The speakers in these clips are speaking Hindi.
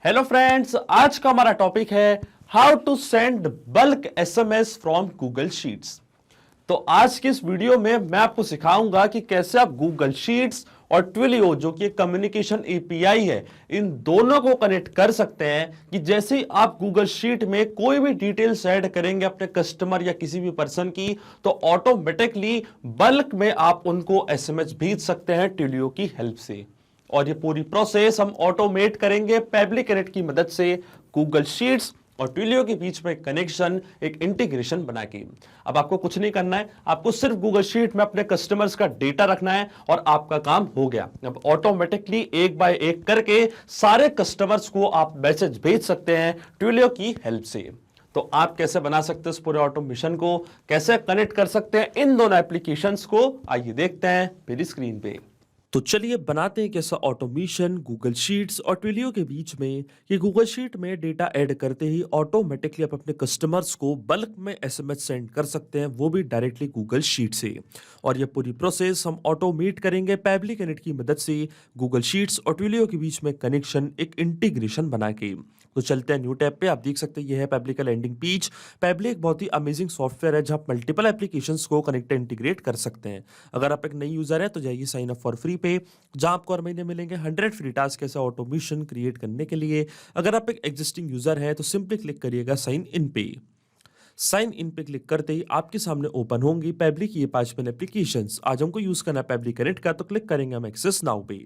हेलो फ्रेंड्स, आज का हमारा टॉपिक है how to send bulk SMS from Google Sheets. तो आज की इस वीडियो में मैं आपको सिखाऊंगा कि कैसे आप गूगल शीट्स और ट्विलियो जो कि कम्युनिकेशन एपीआई है, इन दोनों को कनेक्ट कर सकते हैं कि जैसे ही आप गूगल शीट में कोई भी डिटेल्स ऐड करेंगे अपने कस्टमर या किसी भी पर्सन की, तो ऑटोमेटिकली बल्क में आप उनको एसएमएस भेज सकते हैं ट्विलियो की हेल्प से। और ये पूरी प्रोसेस हम ऑटोमेट करेंगे पेबली कनेक्ट की मदद से गूगल शीट्स और ट्विलियो के बीच में कनेक्शन, एक इंटीग्रेशन बना के। अब आपको कुछ नहीं करना है, आपको सिर्फ गूगल शीट में अपने कस्टमर्स का डेटा रखना है और आपका काम हो गया। अब ऑटोमेटिकली एक बाय एक करके सारे कस्टमर्स को आप मैसेज भेज सकते हैं ट्विलियो की हेल्प से। तो आप कैसे बना सकते हैं इस पूरे ऑटोमेशन को, कैसे कनेक्ट कर सकते हैं इन दोनों एप्लीकेशंस को, आइए देखते हैं मेरी स्क्रीन पे। तो चलिए बनाते हैं कैसा ऑटोमेशन गूगल शीट्स और ट्विलियो के बीच में कि गूगल शीट में डेटा ऐड करते ही ऑटोमेटिकली आप अपने कस्टमर्स को बल्क में एसएमएस सेंड कर सकते हैं, वो भी डायरेक्टली गूगल शीट से। और ये पूरी प्रोसेस हम ऑटोमेट करेंगे पेबली कनेक्ट की मदद से गूगल शीट्स और ट्विलियो के बीच में कनेक्शन, एक इंटीग्रेशन बना के। तो चलते हैं न्यू टैब पे। आप देख सकते हैं ये है पेबली का लैंडिंग पेज। पेबली एक बहुत ही अमेजिंग सॉफ्टवेयर है जहां आप मल्टीपल एप्लीकेशंस को कनेक्ट इंटीग्रेट कर सकते हैं। अगर आप एक नई यूजर है तो जाइए साइन अप फॉर फ्री पे, जहां आपको हर महीने मिलेंगे 100 फ्री टास्क ऐसा ऑटोमेशन क्रिएट करने के लिए। अगर आप एक एग्जिस्टिंग यूजर है तो सिंपली क्लिक करिएगा साइन इन पे। साइन इन पे क्लिक करते ही आपके सामने ओपन होंगी पेबली की ये 5 एप्लीकेशंस। आज हमको यूज करना है पेबली कनेक्ट का, तो क्लिक करेंगे हम एक्सेस नाउ पे।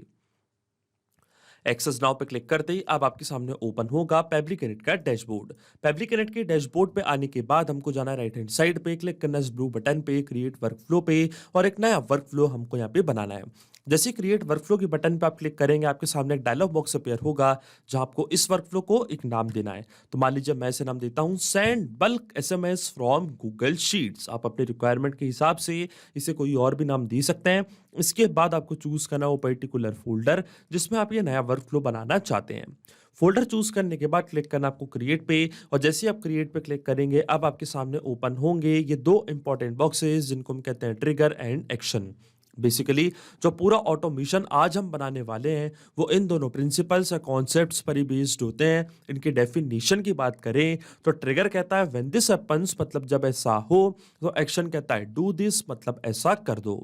एक्सेस नाउ पे क्लिक करते ही अब आपके सामने ओपन होगा पेबली कनेक्ट का डैशबोर्ड। पेबली कनेक्ट के डैशबोर्ड पे आने के बाद हमको जाना है राइट हैंड साइड पे, क्लिक करना है इस ब्लू बटन पे क्रिएट वर्कफ्लो पे, और एक नया वर्कफ्लो हमको यहाँ पे बनाना है। जैसे क्रिएट वर्कफ्लो के बटन पे आप क्लिक करेंगे, आपके सामने एक डायलॉग बॉक्स अपीयर होगा जहां आपको इस वर्कफ्लो को एक नाम देना है। तो मान लीजिए मैं इसे नाम देता हूं send bulk SMS from Google sheets. आप अपने रिक्वायरमेंट के हिसाब से इसे कोई और भी नाम दे सकते हैं। इसके बाद आपको चूज करना वो पर्टिकुलर फोल्डर जिसमें आप ये नया वर्कफ्लो बनाना चाहते हैं। फोल्डर चूज करने के बाद क्लिक करना आपको क्रिएट पे, और जैसे ही आप क्रिएट पे क्लिक करेंगे अब आपके सामने ओपन होंगे ये दो इंपॉर्टेंट बॉक्सेस जिनको हम कहते हैं ट्रिगर एंड एक्शन। बेसिकली जो पूरा ऑटोमेशन आज हम बनाने वाले हैं वो इन दोनों प्रिंसिपल्स या कॉन्सेप्ट्स पर ही बेस्ड होते हैं। इनके डेफिनेशन की बात करें तो ट्रिगर कहता है व्हेन दिस हैपेंस, मतलब जब ऐसा हो। तो एक्शन कहता है डू दिस, मतलब ऐसा कर दो।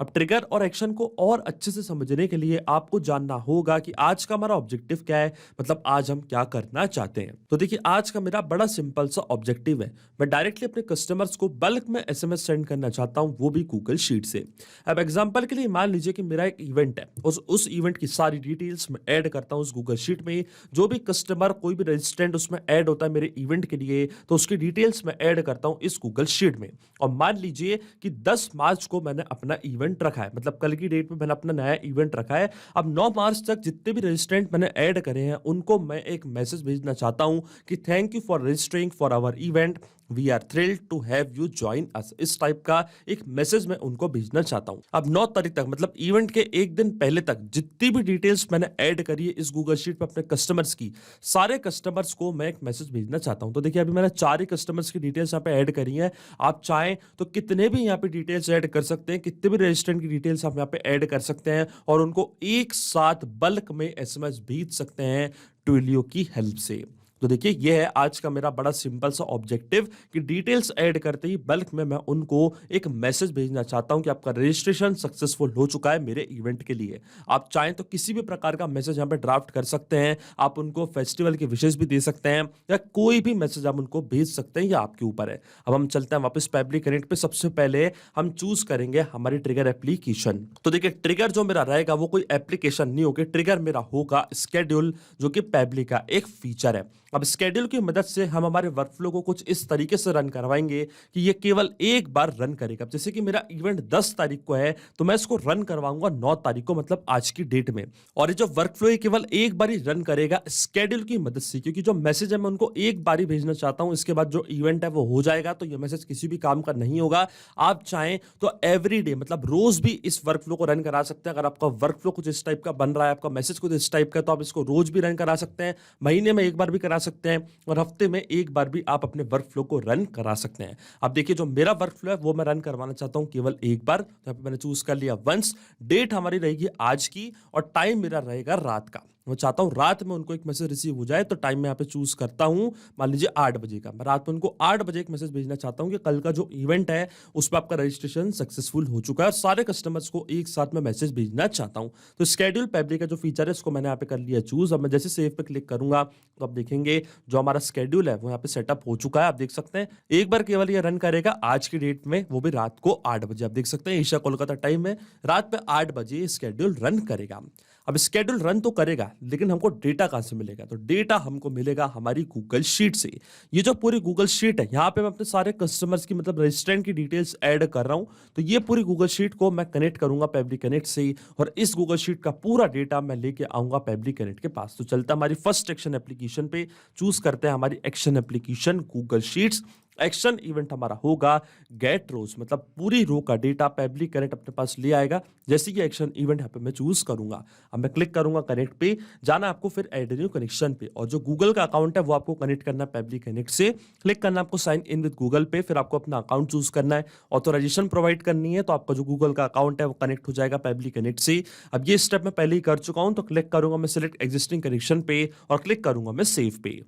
अब ट्रिगर और एक्शन को और अच्छे से समझने के लिए आपको जानना होगा कि आज का हमारा ऑब्जेक्टिव क्या है, मतलब आज हम क्या करना चाहते हैं। तो देखिए आज का मेरा बड़ा सिंपल सा ऑब्जेक्टिव है, मैं डायरेक्टली अपने कस्टमर्स को बल्क में एसएमएस सेंड करना चाहता हूं, वो भी गूगल शीट से। अब एग्जांपल के लिए मान लीजिए कि मेरा एक इवेंट है, उस इवेंट की सारी डिटेल्स मैं ऐड करता हूं उस गूगल शीट में। जो भी कस्टमर, कोई भी रजिस्ट्रेंट उसमें ऐड होता है मेरे इवेंट के लिए, तो उसकी डिटेल्स मैं ऐड करता हूं इस गूगल शीट में। और मान लीजिए कि 10 मार्च को मैंने अपना इवेंट रखा है, मतलब कल की डेट में मैंने अपना नया इवेंट रखा है। अब 9 मार्च तक जितने भी रजिस्ट्रेंट मैंने ऐड करे हैं उनको मैं एक मैसेज भेजना चाहता हूं कि thank you for registering for our event, we are thrilled to have you join us. इस टाइप का एक मैसेज मैं उनको भेजना चाहता हूं। अब 9 तारीख तक, मतलब इवेंट के एक दिन पहले तक जितनी भी डिटेल्स मैंने ऐड करी है इस गूगल शीट पे अपने कस्टमर्स की, सारे कस्टमर्स को मैं एक मैसेज भेजना चाहता हूं। तो देखिए अभी मैंने 4 ही कस्टमर्स की डिटेल्स यहाँ पे ऐड करी हैं। आप चाहें तो कितने भी यहाँ पे डिटेल्स ऐड कर सकते हैं, कितने भी रजिस्ट्रेंट की डिटेल्स आप यहाँ पे ऐड कर सकते हैं और उनको एक साथ बल्क में एसएमएस भेज सकते हैं ट्विलियो की हेल्प से। तो देखिए ये है आज का मेरा बड़ा सिंपल सा ऑब्जेक्टिव कि डिटेल्स ऐड करते ही बल्क में मैं उनको एक मैसेज भेजना चाहता हूं कि आपका रजिस्ट्रेशन सक्सेसफुल हो चुका है मेरे इवेंट के लिए। आप चाहें तो किसी भी प्रकार का मैसेज यहां पे ड्राफ्ट कर सकते हैं, आप उनको फेस्टिवल के विशेष भी दे सकते हैं या कोई भी मैसेज आप उनको भेज सकते हैं, ये आपके ऊपर है। अब हम चलते हैं वापस पेबली कनेक्ट पे। सबसे पहले हम चूज करेंगे हमारी ट्रिगर एप्लीकेशन। तो देखिए ट्रिगर जो मेरा रहेगा वो कोई एप्लीकेशन नहीं होगी, ट्रिगर मेरा होगा स्केड्यूल, जो कि पेबली का एक फीचर है। अब स्केड्यूल की मदद से हम हमारे वर्कफ्लो को कुछ इस तरीके से रन करवाएंगे कि ये केवल एक बार रन करेगा। जैसे कि मेरा इवेंट 10 तारीख को है तो मैं इसको रन करवाऊंगा 9 तारीख को, मतलब आज की डेट में। और ये जो वर्कफ्लो है केवल एक बार ही रन करेगा स्केड्यूल की मदद से, क्योंकि जो मैसेज है मैं उनको एक बार ही भेजना चाहता हूं। इसके बाद जो इवेंट है वो हो जाएगा, तो ये मैसेज किसी भी काम का नहीं होगा। आप चाहें तो एवरी डे, मतलब रोज भी इस वर्कफ्लो को रन करा सकते हैं। अगर आपका वर्कफ्लो कुछ इस टाइप का बन रहा है, आपका मैसेज कुछ इस टाइप का, तो आप इसको रोज भी रन करा सकते हैं, महीने में एक बार भी करा सकते हैं और हफ्ते में एक बार भी आप अपने वर्कफ्लो को रन करा सकते हैं। अब देखिए जो मेरा वर्कफ्लो है वो मैं रन करवाना चाहता हूं केवल एक बार। तो मैंने चूज कर लिया वंस। डेट हमारी रहेगी आज की और टाइम मेरा रहेगा रात का। मैं चाहता हूँ रात में उनको एक मैसेज रिसीव हो जाए, तो टाइम मैं यहाँ पे चूज करता हूँ मान लीजिए 8 बजे का। मैं रात में उनको 8 बजे एक मैसेज भेजना चाहता हूँ कि कल का जो इवेंट है उस पर आपका रजिस्ट्रेशन सक्सेसफुल हो चुका है और सारे कस्टमर्स को एक साथ में मैसेज भेजना चाहता हूँ। तो स्केड्यूल पैब्लिक का जो फीचर है इसको मैंने यहाँ पे कर लिया चूज। अब मैं जैसे सेव पे क्लिक करूंगा तो आप देखेंगे जो हमारा स्केड्यूल है वो यहाँ पे सेटअप हो चुका है। आप देख सकते हैं एक बार केवल ये रन करेगा आज की डेट में, वो भी रात को 8 बजे। आप देख सकते हैं एशिया कोलकाता टाइम में रात में 8 बजे स्केड्यूल रन करेगा। अब स्केड्यूल रन तो करेगा लेकिन हमको डेटा कहां से मिलेगा? तो डेटा हमको मिलेगा हमारी गूगल शीट से। ये जो पूरी गूगल शीट है यहाँ पे मैं अपने सारे कस्टमर्स की मतलब रेजिस्ट्रेंट की डिटेल्स ऐड कर रहा हूं। तो ये पूरी गूगल शीट को मैं कनेक्ट करूंगा पेबली कनेक्ट से और इस गूगल शीट का पूरा डेटा मैं लेके आऊंगा पेबली कनेक्ट के पास। तो चलता हमारी फर्स्ट एक्शन एप्लीकेशन पे, चूज करते हैं हमारी action application Google sheets. Action event हमारा होगा गेट रोज, मतलब पूरी रो का डेटा पेबली कनेक्ट अपने पास ले आएगा। जैसे कि एक्शन इवेंट यहाँ पे मैं चूज करूंगा, अब मैं क्लिक करूंगा कनेक्ट पे, जाना आपको फिर ऐड न्यू कनेक्शन पे और जो गूगल का अकाउंट है वो आपको कनेक्ट करना है पेबली कनेक्ट से। क्लिक करना आपको साइन इन विद गूगल पे, फिर आपको अपना अकाउंट चूज करना है, ऑथराइजेशन प्रोवाइड करनी है, तो आपका जो गूगल का अकाउंट है वो कनेक्ट हो जाएगा पेबली कनेक्ट से। अब ये स्टेप मैं पहले ही कर चुका हूं, तो क्लिक करूंगा मैं सिलेक्ट एग्जिस्टिंग कनेक्शन पे और क्लिक करूंगा मैं सेव पे।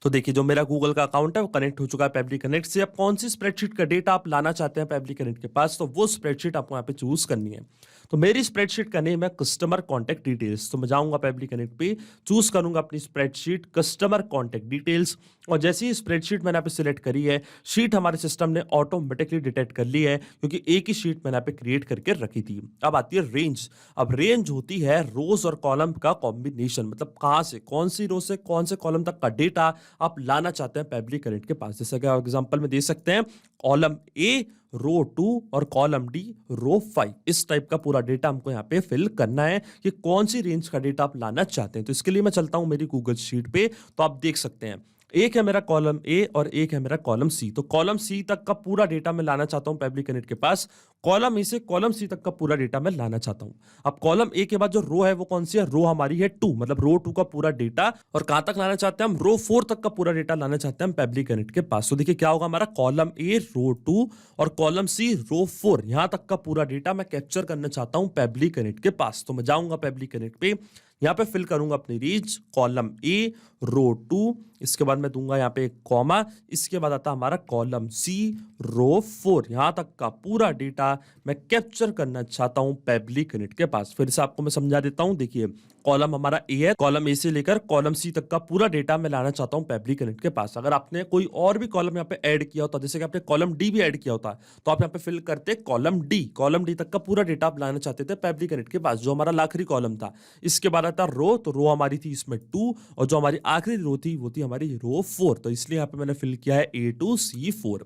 तो देखिए जो मेरा गूगल का अकाउंट है वो कनेक्ट हो चुका है पेबली कनेक्ट से। अब कौन सी स्प्रेडशीट का डेटा आप लाना चाहते हैं पेबली कनेक्ट के पास, तो वो स्प्रेडशीट आपको यहाँ पे चूज करनी है। तो मेरी स्प्रेडशीट का नेम है कस्टमर कॉन्टैक्ट डिटेल्स। तो मैं जाऊंगा पेबली कनेक्ट पे, चूज करूंगा अपनी स्प्रेडशीट कस्टमर कॉन्टैक्ट डिटेल्स और जैसे ही स्प्रेडशीट मैंने यहाँ पे सिलेक्ट करी है, शीट हमारे सिस्टम ने ऑटोमेटिकली डिटेक्ट कर ली है क्योंकि एक ही शीट मैंने यहाँ पे क्रिएट करके रखी थी। अब आती है रेंज। अब रेंज होती है रोज और कॉलम का कॉम्बिनेशन, मतलब कहां से कौन सी रो से कौन से कॉलम तक का डेटा आप लाना चाहते हैं पेबली कनेक्ट के पास। जैसे कि आप एग्जांपल में दे सकते हैं कॉलम ए रो 2 और कॉलम डी रो 5, इस टाइप का पूरा डेटा हमको यहाँ पे फिल करना है कि कौन सी रेंज का डेटा आप लाना चाहते हैं। तो इसके लिए मैं चलता हूं मेरी गूगल शीट पे, तो आप देख सकते हैं एक है मेरा कॉलम ए और एक है मेरा कॉलम सी। तो कॉलम सी तक का पूरा डेटा मैं लाना चाहता हूं पेबली कनेक्ट के पास, कॉलम ए से कॉलम सी तक का पूरा डेटा मैं लाना चाहता हूं। अब कॉलम ए के बाद जो रो है वो कौन सी है? रो हमारी है 2, मतलब रो 2 का पूरा डेटा। और कहां तक लाना चाहते हैं हम? रो 4 तक का पूरा डेटा लाना चाहते हैं हम पेबली कनेक्ट के पास। तो देखिए क्या होगा हमारा कॉलम ए रो 2 और कॉलम सी रो 4, यहां तक का पूरा डेटा मैं कैप्चर करना चाहता हूं पेबली कनेक्ट के पास। तो मैं जाऊंगा पेबली कनेक्ट पे, यहां पे फिल करूंगा अपनी रेंज कॉलम ए रो 2, इसके बाद मैं दूंगा यहाँ पे एक कॉमा, इसके बाद आता हमारा कॉलम सी रो 4, यहां तक का पूरा डेटा मैं कैप्चर करना चाहता हूं पेबली कनेक्ट के पास। फिर से आपको मैं समझा देता हूं, देखिए कॉलम हमारा ए है, कॉलम ए से लेकर कॉलम सी तक का पूरा डेटा मैं लाना चाहता हूं पेबली कनेक्ट के पास। अगर आपने कोई और भी कॉलम यहाँ पे ऐड किया होता, जैसे कि आपने कॉलम डी भी ऐड किया होता, तो आप यहाँ पे फिल करते कॉलम डी तक का पूरा डेटा आप लाना चाहते थे पेबली कनेक्ट के पास, जो हमारा आखिरी कॉलम था। इसके बाद आता रो, तो रो हमारी थी इसमें 2 और जो हमारी आखिरी रो थी वो थी हमारी रो 4, तो इसलिए यहाँ पे मैंने फिल किया है A2C4।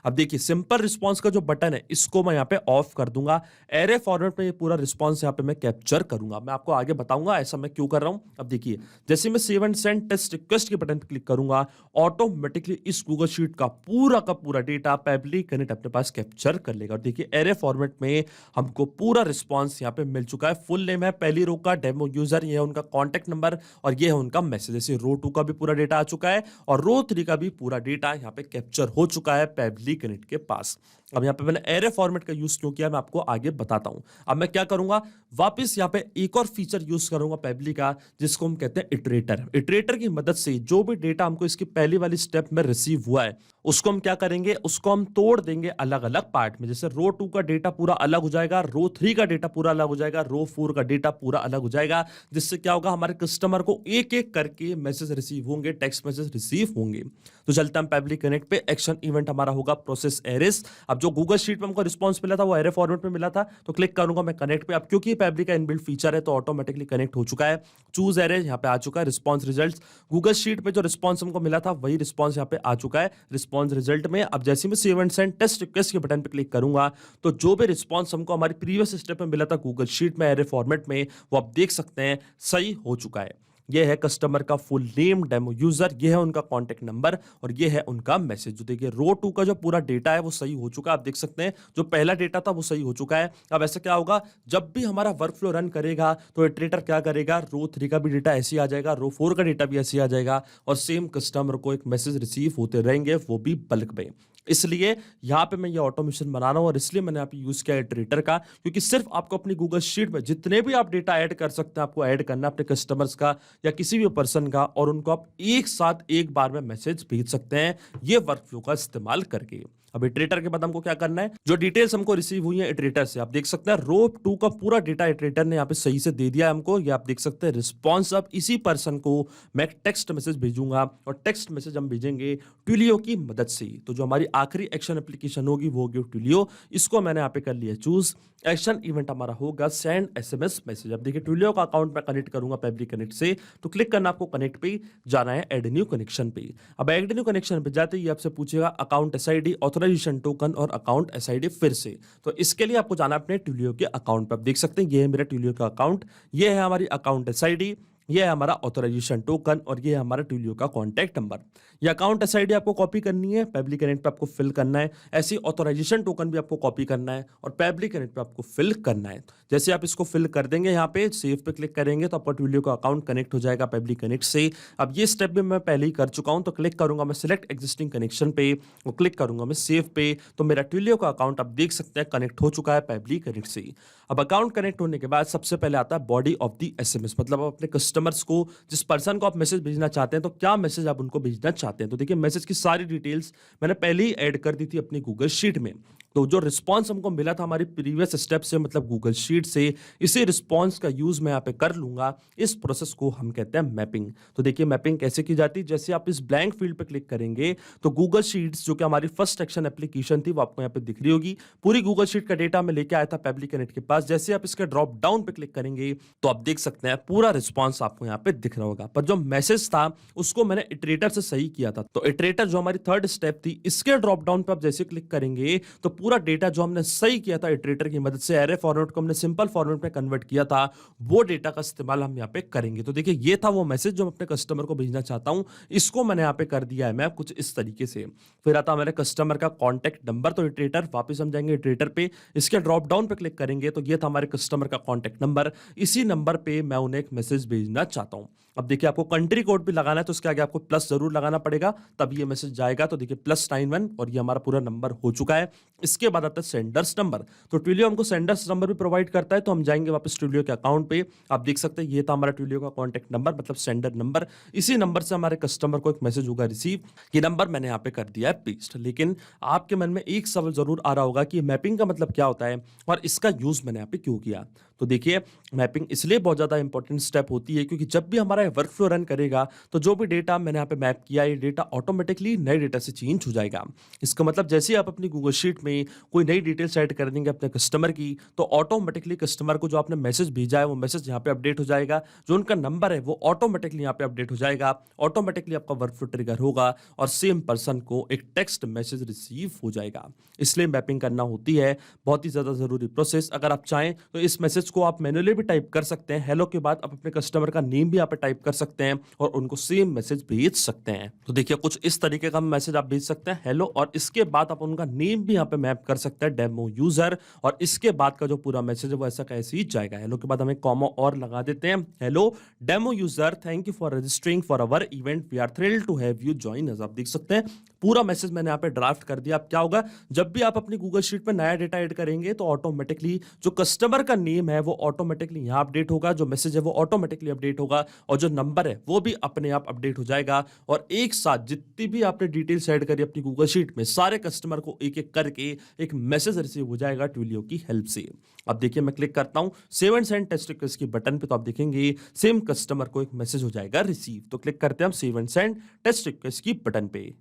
अब देखिए सिंपल रिस्पांस का जो बटन है इसको मैं यहाँ पे ऑफ कर दूंगा, एरे फॉर्मेट में ये पूरा रिस्पांस यहाँ पे मैं कैप्चर करूंगा। मैं आपको आगे बताऊंगा ऐसा मैं क्यों कर रहा हूं। अब देखिए जैसे मैं save and send test request के बटन पे क्लिक करूंगा, ऑटोमेटिकली इस गूगल शीट का पूरा डेटा पेबली कनेक्ट अपने पास कैप्चर कर लेगा। और देखिए एरे फॉर्मेट में हमको पूरा रिस्पांस यहाँ पे मिल चुका है। फुल नेम है पहली रो का डेमो यूजर, ये है उनका कॉन्टैक्ट नंबर और ये है उनका मैसेज। जैसे रो 2 का भी पूरा डेटा आ चुका है और रो 3 का भी पूरा डेटा यहाँ पे कैप्चर हो चुका है पेबली कनेक्ट के पास। अब यहाँ पे मैंने एरे फॉर्मेट का यूज क्यों किया मैं आपको आगे बताता हूं। अब मैं क्या करूंगा, वापस यहाँ पे एक और फीचर यूज करूंगा पेबली का, जिसको हम कहते हैं इटरेटर। इटरेटर की मदद से जो भी डेटा हमको इसकी पहली वाली स्टेप में रिसीव हुआ है उसको हम क्या करेंगे, उसको हम तोड़ देंगे अलग अलग पार्ट में। जैसे रो 2 का डेटा पूरा अलग हो जाएगा, रो 3 का डेटा पूरा अलग हो जाएगा, रो 4 का डेटा पूरा अलग हो जाएगा, जिससे क्या होगा हमारे कस्टमर को एक एक करके मैसेज रिसीव होंगे, टेक्स्ट मैसेज रिसीव होंगे। तो चलते हम पेबली कनेक्ट पे, एक्शन इवेंट हमारा होगा प्रोसेस एरेस। अब जो गूगल शीट में हमको रिस्पांस मिला था वो एरे फॉर्मेट में मिला था, तो क्लिक करूंगा मैं कनेक्ट पे। अब क्योंकि पेबली का इनबिल्ट फीचर है तो ऑटोमेटिकली कनेक्ट हो चुका है। चूज एरे यहाँ पे आ चुका है, रिस्पांस रिजल्ट्स गूगल शीट पे जो रिस्पांस हमको मिला था वही रिस्पांस यहाँ पे आ चुका है रिस्पांस रिजल्ट में। अब जैसे मैं save and send test request के बटन पे क्लिक करूंगा तो जो भी रिस्पांस हमको हमारी प्रीवियस स्टेप में मिला था गूगल शीट में एरे फॉर्मेट में, वो आप देख सकते हैं सही हो चुका है। ये है कस्टमर का फुल नेम डेमो यूजर, ये है उनका कॉन्टैक्ट नंबर और ये है उनका मैसेज। जो देखिए रो 2 का जो पूरा डेटा है वो सही हो चुका है, आप देख सकते हैं जो पहला डेटा था वो सही हो चुका है। अब ऐसा क्या होगा, जब भी हमारा वर्कफ्लो रन करेगा तो इटरेटर क्या करेगा, रो 3 का भी डेटा ऐसे ही आ जाएगा, रो 4 का डेटा भी ऐसे ही आ जाएगा और सेम कस्टमर को एक मैसेज रिसीव होते रहेंगे, वो भी बल्क में। इसलिए यहाँ पे मैं ये ऑटोमेशन बना रहा हूँ और इसलिए मैंने यहाँ पे यूज किया है इटरेटर का, क्योंकि सिर्फ आपको अपनी गूगल शीट में जितने भी आप डेटा ऐड कर सकते हैं आपको ऐड करना है अपने कस्टमर्स का या किसी भी पर्सन का, और उनको आप एक साथ एक बार में मैसेज भेज सकते हैं ये वर्कफ्लो का इस्तेमाल करके। अब इटरेटर के बाद हमको क्या करना है, जो डिटेल्स हमको रिसीव हुई है इटरेटर से, आप देख सकते हैं रो 2 का पूरा डेटा इटरेटर ने यहाँ पे सही से दे दिया है हमको। ये आप देख सकते हैं रिस्पॉन्स। अब इसी पर्सन को मैं एक टेक्स्ट मैसेज भेजूंगा और टेक्स्ट मैसेज हम भेजेंगे ट्विलियो की मदद से। तो जो हमारी आखिरी एक्शन एप्लीकेशन होगी वो होगी ट्विलियो। इसको मैंने यहाँ पे कर लिया चूज। एक्शन इवेंट हमारा होगा सेंड एसएमएस मैसेज। अब देखिए ट्विलियो का अकाउंट मैं कनेक्ट करूंगा पेबली कनेक्ट से, तो क्लिक करना आपको कनेक्ट पे जाना है, ऐड न्यू कनेक्शन पे। अब ऐड न्यू कनेक्शन पे जाते ही आपसे पूछेगा अकाउंट एसआईडी, ऑथराइजेशन टोकन और अकाउंट एसआईडी फिर से। तो इसके लिए आपको जाना है अपने ट्विलियो के अकाउंट पे। आप देख सकते हैं ये है मेरा ट्विलियो का अकाउंट, ये है हमारी अकाउंट एसआईडी, ये है हमारा ऑथराइजेशन टोकन और ये है हमारा ट्विलियो का कॉन्टैक्ट नंबर। ये अकाउंट एसआईडी आपको कॉपी करनी है, पेबली कनेक्ट पे आपको फिल करना है। ऐसे ऑथराइजेशन टोकन भी आपको कॉपी करना है और पेबली कनेक्ट पे आपको फिल करना है। जैसे आप इसको फिल कर देंगे यहाँ पे सेव पे क्लिक करेंगे तो आपका ट्विलियो का अकाउंट कनेक्ट हो जाएगा पेबली कनेक्ट से। अब ये स्टेप भी मैं पहले ही कर चुका हूँ, तो क्लिक करूंगा मैं सिलेक्ट एग्जिस्टिंग कनेक्शन पे और क्लिक करूंगा मैं सेव पे, तो मेरा ट्विलियो का अकाउंट आप देख सकते हैं कनेक्ट हो चुका है पेबली कनेक्ट से। अब अकाउंट कनेक्ट होने के बाद सबसे पहले आता है बॉडी ऑफ द एसएमएस, मतलब आप अपने कस्टमर्स को, जिस पर्सन को आप मैसेज भेजना चाहते हैं, तो क्या मैसेज आप उनको भेजना चाहते हैं। तो देखिए मैसेज की सारी डिटेल्स मैंने पहले ही ऐड कर दी थी अपनी गूगल शीट में। तो जो रिस्पांस हमको मिला था हमारी प्रीवियस स्टेप से, मतलब गूगल शीट से, इसी रिस्पांस का यूज मैं यहाँ पे कर लूंगा। इस प्रोसेस को हम कहते हैं मैपिंग। तो देखिए मैपिंग कैसे की जाती है, जैसे आप इस ब्लैंक फील्ड पे क्लिक करेंगे तो गूगल शीट्स जो कि हमारी फर्स्ट एक्शन एप्लीकेशन थी वो आपको यहाँ पे दिख रही होगी। पूरी गूगल शीट का डेटा मैं लेके आया था पेबली कनेक्ट के पास। जैसे आप इसके ड्रॉप डाउन पे क्लिक करेंगे तो आप देख सकते हैं पूरा रिस्पांस आपको यहाँ पे दिख रहा होगा। पर जो मैसेज था उसको मैंने इटरेटर से सही किया था। तो इटरेटर जो हमारी थर्ड स्टेप थी, इसके ड्रॉप डाउन पे आप जैसे क्लिक करेंगे तो पूरा डेटा जो हमने सही किया था इटरेटर की मदद से, एरे फॉर्मेट को हमने सिंपल फॉर्मेट में कन्वर्ट किया था, वो डेटा का इस्तेमाल हम यहाँ पे करेंगे। तो देखिए ये था वो मैसेज जो मैं अपने कस्टमर को भेजना चाहता हूं, इसको मैंने यहाँ पे कर दिया है मैं कुछ इस तरीके से। फिर आता हमारे कस्टमर का कॉन्टैक्ट नंबर। तो इटरेटर वापस हम जाएंगे इटरेटर पे, इसके ड्रॉप डाउन पे क्लिक करेंगे तो ये था हमारे कस्टमर का कॉन्टैक्ट नंबर। इसी नंबर पे मैं उन्हें एक मैसेज भेजना चाहता हूं। अब देखिए आपको कंट्री कोड भी लगाना है तो इसके आगे आपको प्लस जरूर लगाना पड़ेगा, तब ये मैसेज जाएगा। तो देखिए +91 और ये हमारा पूरा नंबर हो चुका है। इसके बाद आता है सेंडर्स नंबर। तो ट्विलियो हमको सेंडर्स नंबर भी प्रोवाइड करता है, तो हम जाएंगे वापस ट्विलियो के अकाउंट पे। आप देख सकते हैं ये था हमारा ट्विलियो का कॉन्टैक्ट नंबर, मतलब सेंडर नंबर। इसी नंबर से हमारे कस्टमर को एक मैसेज होगा रिसीव। ये नंबर मैंने यहाँ पे कर दिया है पेस्ट। लेकिन आपके मन में एक सवाल जरूर आ रहा होगा कि मैपिंग का मतलब क्या होता है और इसका यूज मैंने यहाँ पे क्यों किया। तो देखिए मैपिंग इसलिए बहुत ज्यादा इंपॉर्टेंट स्टेप होती है क्योंकि जब भी हमारा वर्कफ्लो रन करेगा तो जो भी डेटा मैंने यहाँ पे मैप किया ये डेटा ऑटोमेटिकली नए डेटा से चेंज हो जाएगा। इसका मतलब जैसे आप अपनी गूगल शीट में कोई नई डिटेल्स ऐड कर देंगे अपने कस्टमर की, तो ऑटोमेटिकली कस्टमर को जो आपने मैसेज भेजा है वो मैसेज यहाँ पे अपडेट हो जाएगा। जो उनका नंबर है वो ऑटोमेटिकली यहाँ पे अपडेट हो जाएगा। ऑटोमेटिकली आपका वर्कफ्लो ट्रिगर होगा और सेम पर्सन को एक टेक्स्ट मैसेज रिसीव हो जाएगा। इसलिए मैपिंग करना होती है बहुत ही ज्यादा जरूरी प्रोसेस। अगर आप चाहें तो इस मैसेज को आप मैन्युअली भी टाइप कर सकते हैं। हेलो के बाद आप अपने कस्टमर का नेम भी यहाँ पे टाइप कर सकते हैं और उनको सेम मैसेज भेज सकते हैं। तो देखिए कुछ इस तरीके का मैसेज आप भेज सकते हैं हेलो, और इसके बाद आप उनका नेम भी यहाँ पे मैप कर सकते हैं डेमो यूजर, और इसके बाद का जो पूरा मैसेज है वो ऐसा कैसे ही जाएगा। हेलो के बाद हम एक कॉमा और लगा देते हैं, hello demo user thank you for registering for our event, we are thrilled to have you join us. आप देख सकते हैं पूरा मैसेज मैंने यहाँ पे ड्राफ्ट कर दिया। अब क्या होगा, जब भी आप अपनी गूगल शीट में नया डेटा ऐड करेंगे तो ऑटोमेटिकली जो कस्टमर का नेम है वो ऑटोमेटिकली यहाँ अपडेट होगा, जो मैसेज है वो ऑटोमेटिकली अपडेट होगा और जो नंबर है वो भी अपने आप अपडेट हो जाएगा। और एक साथ जितनी भी आपने डिटेल्स ऐड करी अपनी गूगल शीट में सारे कस्टमर को एक एक करके एक मैसेज रिसीव हो जाएगा ट्विलियो की हेल्प से। अब देखिए मैं क्लिक करता हूं save and send test request की बटन पे, तो आप देखेंगे सेम कस्टमर को एक मैसेज हो जाएगा रिसीव। तो क्लिक करते हैं हम save and send test request की बटन पे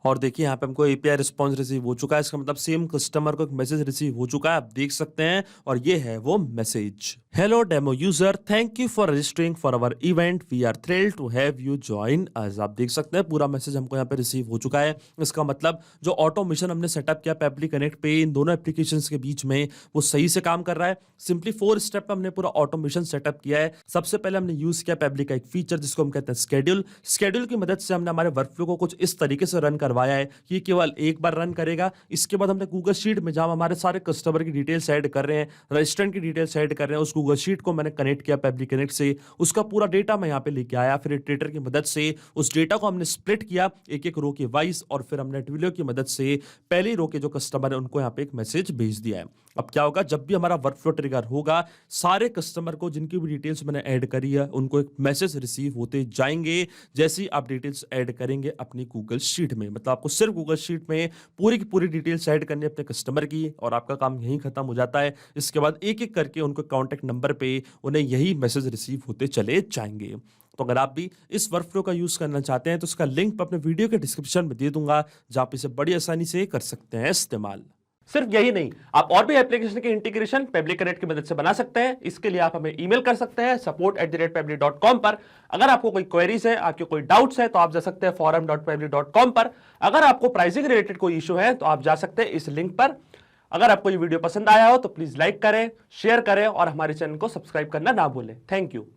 और देखिए यहाँ पे हमको एपीआई रिस्पांस रिसीव हो चुका है। इसका मतलब सेम कस्टमर को एक मैसेज रिसीव हो चुका है, आप देख सकते हैं। और ये है वो message, hello demo user thank you for registering for our event, we are thrilled to have you join us. आप देख सकते हैं पूरा मैसेज हमको यहाँ पे रिसीव हो चुका है। इसका मतलब जो ऑटोमेशन हमने सेटअप किया पेबली कनेक्ट पे इन दोनों एप्लीकेशंस के बीच में वो सही से काम कर रहा है। सिंपली 4 स्टेप में हमने पूरा ऑटोमेशन सेटअप किया है। सबसे पहले हमने यूज किया पेबली का एक फीचर जिसको हम कहते हैं स्केड्यूल। स्केड्यूल की मदद से हमने हमारे वर्कफ्लो को कुछ इस तरीके से रन करवाया है कि ये केवल एक बार रन करेगा। इसके बाद हमने गूगल शीट में जहां हमारे सारे कस्टमर की डिटेल्स ऐड कर रहे हैं, रजिस्ट्रेंट की डिटेल्स ऐड कर रहे हैं, उस गूगल शीट को मैंने कनेक्ट किया पब्लिक कनेक्ट से, उसका पूरा डेटा मैं यहाँ पे लेके आया। फिर इटरेटर की मदद से उस डेटा को हमने स्प्लिट किया एक एक रो के वाइज, और फिर हमने ट्विलियो की मदद से पहली रो के जो कस्टमर है उनको यहाँ पे एक मैसेज भेज दिया है। अब क्या होगा, जब भी हमारा वर्कफ्लो ट्रिगर होगा, सारे कस्टमर को जिनकी भी डिटेल्स मैंने ऐड करी है उनको एक मैसेज रिसीव होते जाएंगे जैसे ही आप डिटेल्स ऐड करेंगे अपनी गूगल शीट में। मतलब आपको सिर्फ गूगल शीट में पूरी की पूरी डिटेल्स ऐड करनी है अपने कस्टमर की, और आपका काम यहीं खत्म हो जाता है। इसके बाद एक एक करके उनको कॉन्टैक्ट नंबर पे उन्हें यही मैसेज रिसीव होते चले जाएंगे। तो अगर आप भी इस वर्कफ्लो का यूज करना चाहते हैं तो इसका लिंक मैं अपने वीडियो के डिस्क्रिप्शन में दे दूंगा, जहां आप इसे बड़ी आसानी से कर सकते हैं इस्तेमाल। सिर्फ यही नहीं, आप और भी एप्लीकेशन के इंटीग्रेशन पब्लिक कनेक्ट की मदद से बना सकते हैं। इसके लिए आप हमें ईमेल कर सकते हैं support@pablik.com पर। अगर आपको कोई क्वेरीज है, आपके कोई डाउट्स है, तो आप जा सकते हैं forum.pablik.com पर। अगर आपको प्राइसिंग रिलेटेड कोई इशू है तो आप जा सकते हैं इस लिंक पर। अगर आपको ये वीडियो पसंद आया हो तो प्लीज लाइक करें, शेयर करें और हमारे चैनल को सब्सक्राइब करना ना भूलें। Thank you.